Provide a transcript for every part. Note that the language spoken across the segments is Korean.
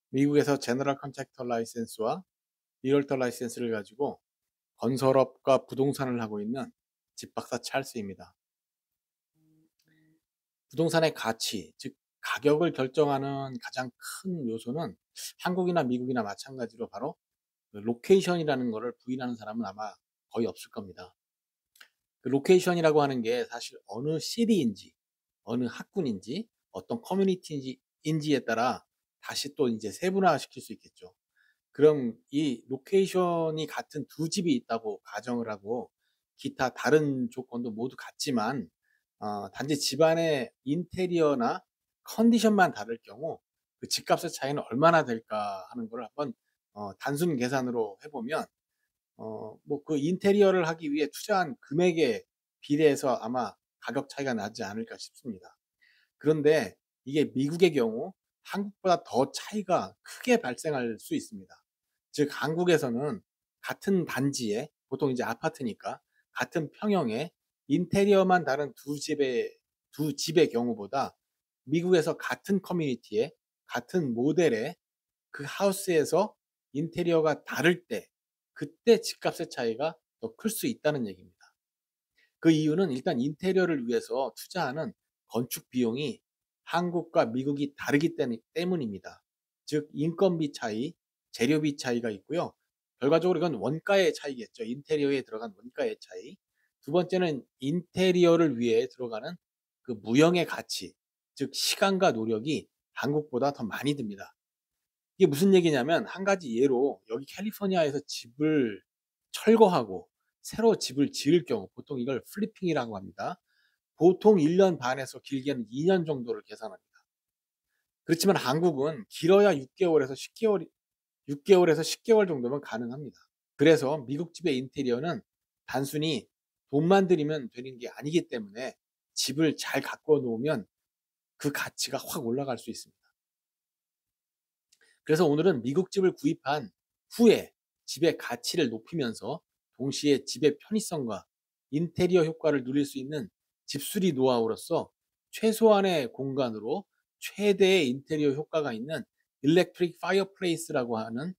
미국에서 제너럴 컨트랙터 라이센스와 리얼터 라이센스를 가지고 건설업과 부동산을 하고 있는 집박사 찰스입니다. 부동산의 가치, 즉 가격을 결정하는 가장 큰 요소는 한국이나 미국이나 마찬가지로 바로 그 로케이션이라는 것을 부인하는 사람은 아마 거의 없을 겁니다. 그 로케이션이라고 하는 게 사실 어느 시리인지, 어느 학군인지, 어떤 커뮤니티인지에 따라 다시 또 이제 세분화시킬 수 있겠죠. 그럼 이 로케이션이 같은 두 집이 있다고 가정을 하고 기타 다른 조건도 모두 같지만 단지 집안의 인테리어나 컨디션만 다를 경우 그 집값의 차이는 얼마나 될까 하는 걸 한번 단순 계산으로 해보면 뭐 그 인테리어를 하기 위해 투자한 금액에 비례해서 아마 가격 차이가 나지 않을까 싶습니다. 그런데 이게 미국의 경우 한국보다 더 차이가 크게 발생할 수 있습니다. 즉 한국에서는 같은 단지에 보통 이제 아파트니까 같은 평형에 인테리어만 다른 두 집의 경우보다 미국에서 같은 커뮤니티에 같은 모델의 그 하우스에서 인테리어가 다를 때 그때 집값의 차이가 더 클 수 있다는 얘기입니다. 그 이유는 일단 인테리어를 위해서 투자하는 건축 비용이 한국과 미국이 다르기 때문입니다. 즉 인건비 차이, 재료비 차이가 있고요. 결과적으로 이건 원가의 차이겠죠. 인테리어에 들어간 원가의 차이. 두 번째는 인테리어를 위해 들어가는 그 무형의 가치, 즉 시간과 노력이 한국보다 더 많이 듭니다. 이게 무슨 얘기냐면 한 가지 예로 여기 캘리포니아에서 집을 철거하고 새로 집을 지을 경우 보통 이걸 플리핑이라고 합니다. 보통 1년 반에서 길게는 2년 정도를 계산합니다. 그렇지만 한국은 길어야 6개월에서 10개월 정도면 가능합니다. 그래서 미국 집의 인테리어는 단순히 돈만 들이면 되는 게 아니기 때문에 집을 잘 가꿔 놓으면 그 가치가 확 올라갈 수 있습니다. 그래서 오늘은 미국 집을 구입한 후에 집의 가치를 높이면서 동시에 집의 편의성과 인테리어 효과를 누릴 수 있는 집수리 노하우로서 최소한의 공간으로 최대의 인테리어 효과가 있는 일렉트릭 파이어플레이스라고 하는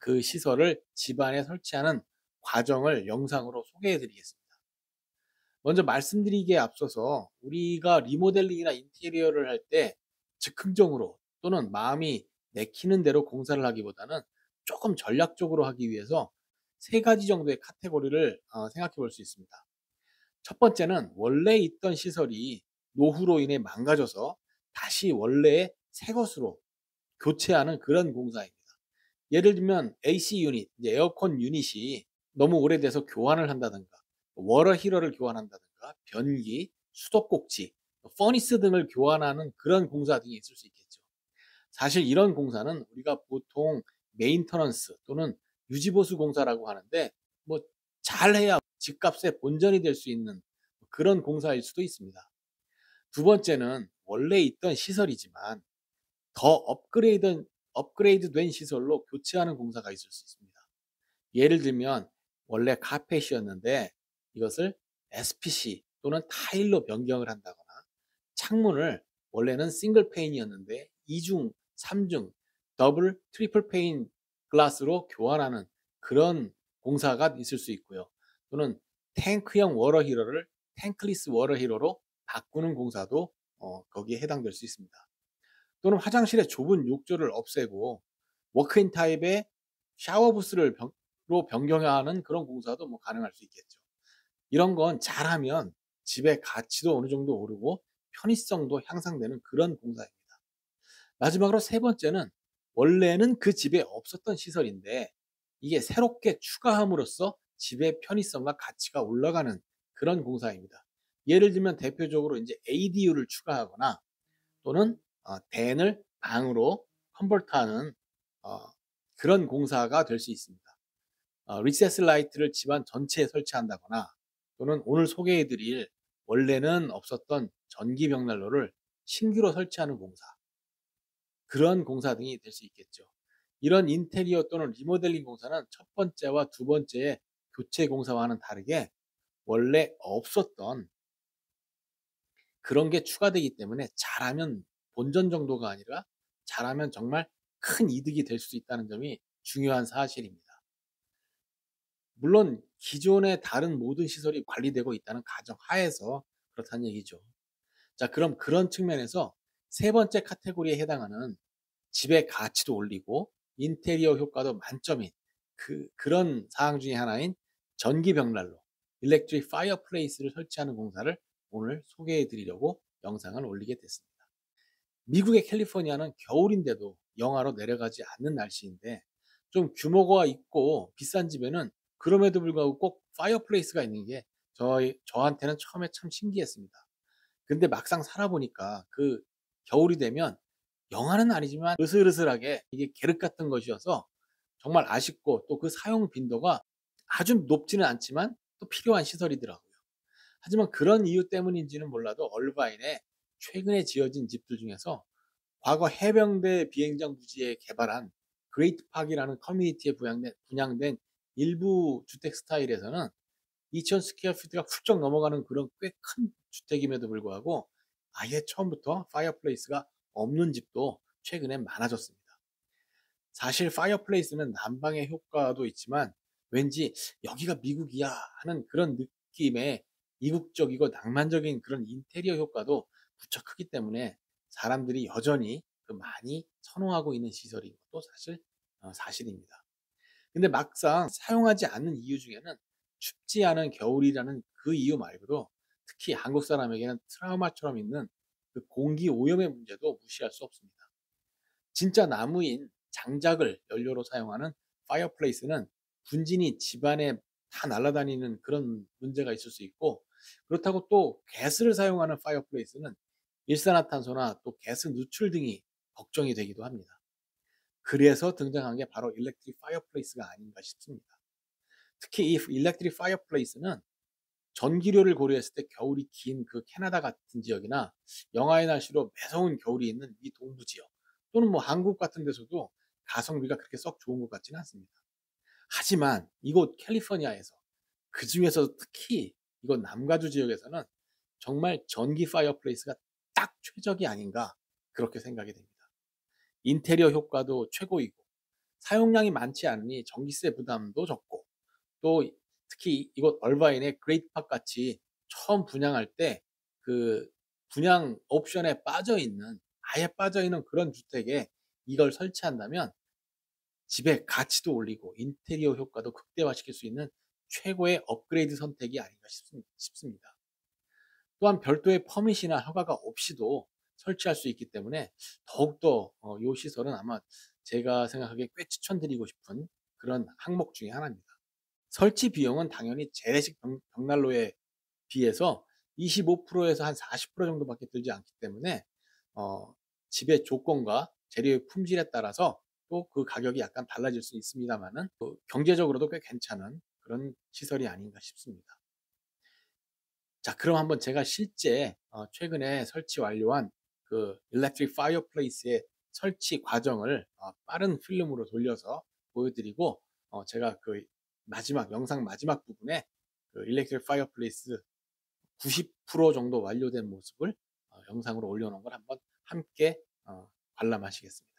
그 시설을 집안에 설치하는 과정을 영상으로 소개해 드리겠습니다. 먼저 말씀드리기에 앞서서 우리가 리모델링이나 인테리어를 할 때 즉흥적으로 또는 마음이 내키는 대로 공사를 하기보다는 조금 전략적으로 하기 위해서 세 가지 정도의 카테고리를 생각해 볼 수 있습니다. 첫 번째는 원래 있던 시설이 노후로 인해 망가져서 다시 원래의 새 것으로 교체하는 그런 공사입니다. 예를 들면 AC 유닛, 이제 에어컨 유닛이 너무 오래돼서 교환을 한다든가, 워터 히터를 교환한다든가, 변기, 수도꼭지, 퍼니스 등을 교환하는 그런 공사 등이 있을 수 있겠죠. 사실 이런 공사는 우리가 보통 메인터넌스 또는 유지보수 공사라고 하는데 뭐 잘해야 집값의 본전이 될 수 있는 그런 공사일 수도 있습니다. 두 번째는 원래 있던 시설이지만 더 업그레이드된 시설로 교체하는 공사가 있을 수 있습니다. 예를 들면 원래 카펫이었는데 이것을 SPC 또는 타일로 변경을 한다거나 창문을 원래는 싱글 페인이었는데 2중, 3중, 더블, 트리플 페인 글라스로 교환하는 그런 공사가 있을 수 있고요. 또는 탱크형 워터 히터를 탱클리스 워터 히터로 바꾸는 공사도 거기에 해당될 수 있습니다. 또는 화장실의 좁은 욕조를 없애고 워크인 타입의 샤워 부스로 변경하는 그런 공사도 뭐 가능할 수 있겠죠. 이런 건 잘하면 집의 가치도 어느 정도 오르고 편의성도 향상되는 그런 공사입니다. 마지막으로 세 번째는 원래는 그 집에 없었던 시설인데 이게 새롭게 추가함으로써 집의 편의성과 가치가 올라가는 그런 공사입니다. 예를 들면 대표적으로 이제 ADU를 추가하거나 또는 댄을 방으로 컨버트하는 어, 그런 공사가 될 수 있습니다. 리세스 라이트를 집안 전체에 설치한다거나 또는 오늘 소개해드릴 원래는 없었던 전기 벽난로를 신규로 설치하는 공사, 그런 공사 등이 될 수 있겠죠. 이런 인테리어 또는 리모델링 공사는 첫 번째와 두 번째의 교체 공사와는 다르게 원래 없었던 그런 게 추가되기 때문에 잘하면 본전 정도가 아니라 잘하면 정말 큰 이득이 될 수 있다는 점이 중요한 사실입니다. 물론 기존의 다른 모든 시설이 관리되고 있다는 가정 하에서 그렇다는 얘기죠. 자, 그럼 그런 측면에서 세 번째 카테고리에 해당하는 집의 가치도 올리고 인테리어 효과도 만점인 그런 사항 중에 하나인 전기 벽난로 일렉트릭 파이어플레이스를 설치하는 공사를 오늘 소개해 드리려고 영상을 올리게 됐습니다. 미국의 캘리포니아는 겨울인데도 영하로 내려가지 않는 날씨인데 좀 규모가 있고 비싼 집에는 그럼에도 불구하고 꼭 파이어플레이스가 있는 게 저한테는 처음에 참 신기했습니다. 근데 막상 살아보니까 그 겨울이 되면 영하는 아니지만 으슬으슬하게 이게 계륵 같은 것이어서 정말 아쉽고 또 그 사용 빈도가 아주 높지는 않지만 또 필요한 시설이더라고요. 하지만 그런 이유 때문인지는 몰라도 얼바인에 최근에 지어진 집들 중에서 과거 해병대 비행장 부지에 개발한 그레이트 파크라는 커뮤니티에 분양된 일부 주택 스타일에서는 2,000 스퀘어 피트가 훌쩍 넘어가는 그런 꽤 큰 주택임에도 불구하고 아예 처음부터 파이어플레이스가 없는 집도 최근에 많아졌습니다. 사실 파이어플레이스는 난방의 효과도 있지만 왠지 여기가 미국이야 하는 그런 느낌의 이국적이고 낭만적인 그런 인테리어 효과도 무척 크기 때문에 사람들이 여전히 많이 선호하고 있는 시설인 것도 사실입니다. 근데 막상 사용하지 않는 이유 중에는 춥지 않은 겨울이라는 그 이유 말고도 특히 한국 사람에게는 트라우마처럼 있는 그 공기 오염의 문제도 무시할 수 없습니다. 진짜 나무인 장작을 연료로 사용하는 파이어플레이스는 분진이 집안에 다 날아다니는 그런 문제가 있을 수 있고 그렇다고 또 가스를 사용하는 파이어플레이스는 일산화탄소나 또 가스 누출 등이 걱정이 되기도 합니다. 그래서 등장한 게 바로 일렉트릭 파이어플레이스가 아닌가 싶습니다. 특히 이 일렉트릭 파이어플레이스는 전기료를 고려했을 때 겨울이 긴 그 캐나다 같은 지역이나 영하의 날씨로 매서운 겨울이 있는 이 동부 지역 또는 뭐 한국 같은 데서도 가성비가 그렇게 썩 좋은 것 같지는 않습니다. 하지만 이곳 캘리포니아에서 그 중에서 특히 이곳 남가주 지역에서는 정말 전기 파이어플레이스가 딱 최적이 아닌가 그렇게 생각이 됩니다. 인테리어 효과도 최고이고 사용량이 많지 않으니 전기세 부담도 적고 또 특히 이곳 얼바인의 그레이트 팍 같이 처음 분양할 때 그 분양 옵션에 아예 빠져 있는 그런 주택에 이걸 설치한다면 집의 가치도 올리고 인테리어 효과도 극대화시킬 수 있는 최고의 업그레이드 선택이 아닌가 싶습니다. 또한 별도의 퍼밋이나 허가가 없이도 설치할 수 있기 때문에 더욱더 이 시설은 아마 제가 생각하기에 꽤 추천드리고 싶은 그런 항목 중에 하나입니다. 설치 비용은 당연히 재래식 벽난로에 비해서 25%에서 한 40% 정도밖에 들지 않기 때문에 어, 집의 조건과 재료의 품질에 따라서 또 그 가격이 약간 달라질 수 있습니다만은 경제적으로도 꽤 괜찮은 그런 시설이 아닌가 싶습니다. 자, 그럼 한번 제가 실제 최근에 설치 완료한 그 일렉트릭 파이어플레이스의 설치 과정을 빠른 필름으로 돌려서 보여드리고 제가 그 영상 마지막 부분에 그 일렉트릭 파이어플레이스 90% 정도 완료된 모습을 영상으로 올려놓은 걸 한번 함께 관람하시겠습니다.